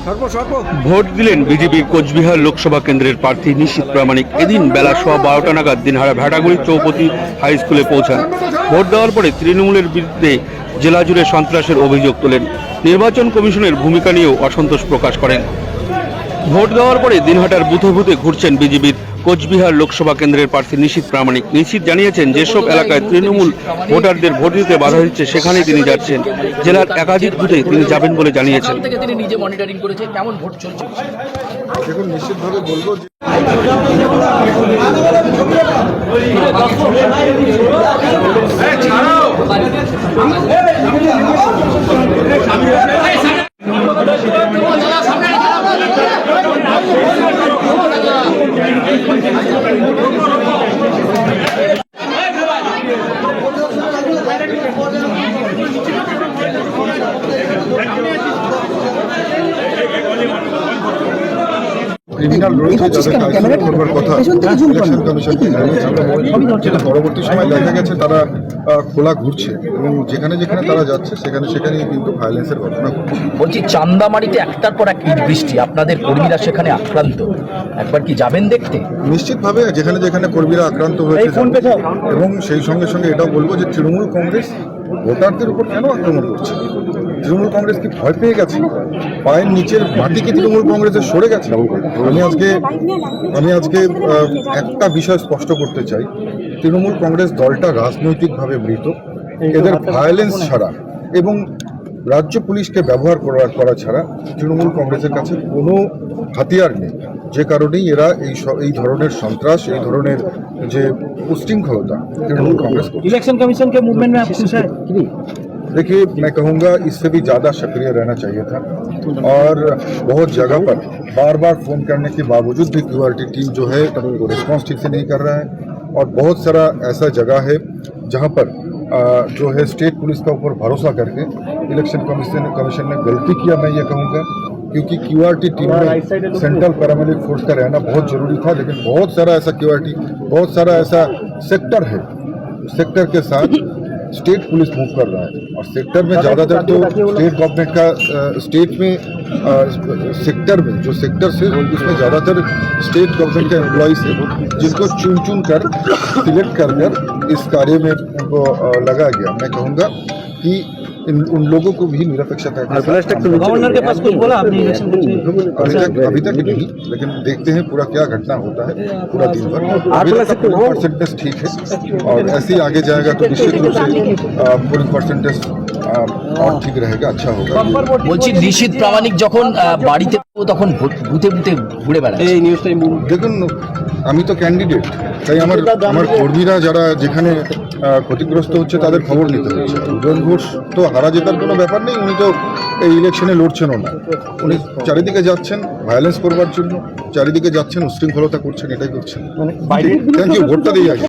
Vote দিলেন বিজেপির কোচবিহার লোকসভা কেন্দ্রের প্রার্থী নিশীথ প্রামাণিক। এদিন বেলা 12:15 নাগাদ দিনহারা ভেটাগুড়ি চৌপতি হাই স্কুলে পৌঁছান। ভোট দেওয়ার পরে তৃণমূলের বিরুদ্ধে জেলা জুড়ে সন্ত্রাসের অভিযোগ তোলেন। নির্বাচন কমিশনের ভূমিকা নিয়েও অসন্তোষ প্রকাশ করেন। ভোট দেওয়ার পরে দিনহাটার বুথে বুথে ঘুরছেন বিজেপির কোচবিহার লোকসভা কেন্দ্রের প্রার্থী নিশীথ প্রামাণিক। নিশীথ জানিয়েছেন, যেসব এলাকায় তৃণমূল ভোটারদের ভোট দিতে বাধা দিচ্ছে সেখানেই তিনি যাচ্ছেন। জেলার একাধিক বুথে তিনি যাবেন বলে জানিয়েছেন। তিনি নিজে মনিটরিং করেছেন কেমন ভোট চলছে। দেখুন, নিশ্চিতভাবে বলবো যে ক্রিমিনাল রয়েছে যাদের আইসোলেট করবার কথা ইলেকশন কমিশনকে জানিয়েছে। যেটা পরবর্তী সময় দেখা গেছে তারা খোলা ঘুরছে এবং যেখানে যেখানে তারা যাচ্ছে সেখানেই কিন্তু ভায়োলেন্সের ঘটনা ঘটছে। বলছি, চান্দামারিতে একটার পর এক ইট বৃষ্টি, আপনাদের কর্মীরা সেখানে আক্রান্ত, একবার কি যাবেন দেখতে? নিশ্চিতভাবে যেখানে যেখানে কর্মীরা আক্রান্ত হয়েছে এবং সেই সঙ্গে সঙ্গে এটাও বলবো যে তৃণমূল কংগ্রেস ভোটারদের উপর কেন আক্রমণ করছে? তৃণমূল কংগ্রেস কি ভয় পেয়ে গেছে? পায়ের নিচের মাটি কি তৃণমূল কংগ্রেসের সরে গেছে? আমি আজকে একটা বিষয় স্পষ্ট করতে চাই, তৃণমূল কংগ্রেস দলটা রাজনৈতিকভাবে মৃত। এদের ভায়োলেন্স ছাড়া এবং রাজ্য পুলিশকে ব্যবহার করা ছাড়া তৃণমূল কংগ্রেসের কাছে কোনো হাতিয়ার নেই, যে কারণেই এরা এই ধরনের সন্ত্রাস, এই ধরনের যে উশৃঙ্খলতা तृणमूल कांग्रेस को। इलेक्शन कमीशन के मूवमेंट में आप खुश हैं? देखिए, मैं कहूँगा इससे भी ज़्यादा सक्रिय रहना चाहिए था और बहुत जगह पर बार बार फ़ोन करने के बावजूद भी क्यूआरटी टीम जो है वो रिस्पॉन्स ठीक से नहीं कर रहा है और बहुत सारा ऐसा जगह है जहाँ पर जो है स्टेट पुलिस का ऊपर भरोसा करके इलेक्शन कमीशन ने गलती किया, मैं ये कहूँगा, क्योंकि क्यूआरटी टीम में सेंट्रल पैरामिलिट्री फोर्स का रहना बहुत जरूरी था। लेकिन बहुत सारा ऐसा क्यूआरटी, बहुत सारा ऐसा सेक्टर है, सेक्टर के साथ स्टेट पुलिस मूव कर रहा है और सेक्टर में ज़्यादातर तो स्टेट गवर्नमेंट का स्टेट में सेक्टर में जो सेक्टर से उसमें ज़्यादातर स्टेट गवर्नमेंट के एम्प्लॉइज है जिनको चुन कर सिलेक्ट कर इस कार्य में उनको लगाया गया। मैं कहूँगा कि उन लोगों को भी निरपेक्षता गवर्नर के पास कुछ बोला आपने इलेक्शन अभी तक नहीं, लेकिन देखते हैं पूरा क्या घटना होता है पूरा दिन भर। परसेंटेज ठीक है और ऐसे ही आगे जाएगा तो निश्चित रूप से पूरी परसेंटेज और ठीक रहेगा, अच्छा होगा। বলছি, নিশীথ প্রামাণিক যখন বাড়িতে তখন বুথে বুথে ঘুরে বেড়ায়। এই নিউজটাই দেখুন, আমি তো ক্যান্ডিডেট, তাই আমার কর্মীরা যারা যেখানে ক্ষতিগ্রস্ত হচ্ছে তাদের খবর নিতে হচ্ছে। উদয়ন ঘোষ তো হারা জেতার কোনো ব্যাপার নেই, উনি তো এই ইলেকশনে লড়ছেনও না, উনি চারিদিকে যাচ্ছেন ভায়োলেন্স করবার জন্য, চারিদিকে যাচ্ছেন উশৃঙ্খলতা করছেন, এটাই করছেন। থ্যাংক ইউ, ভোটটা দিয়ে আগে।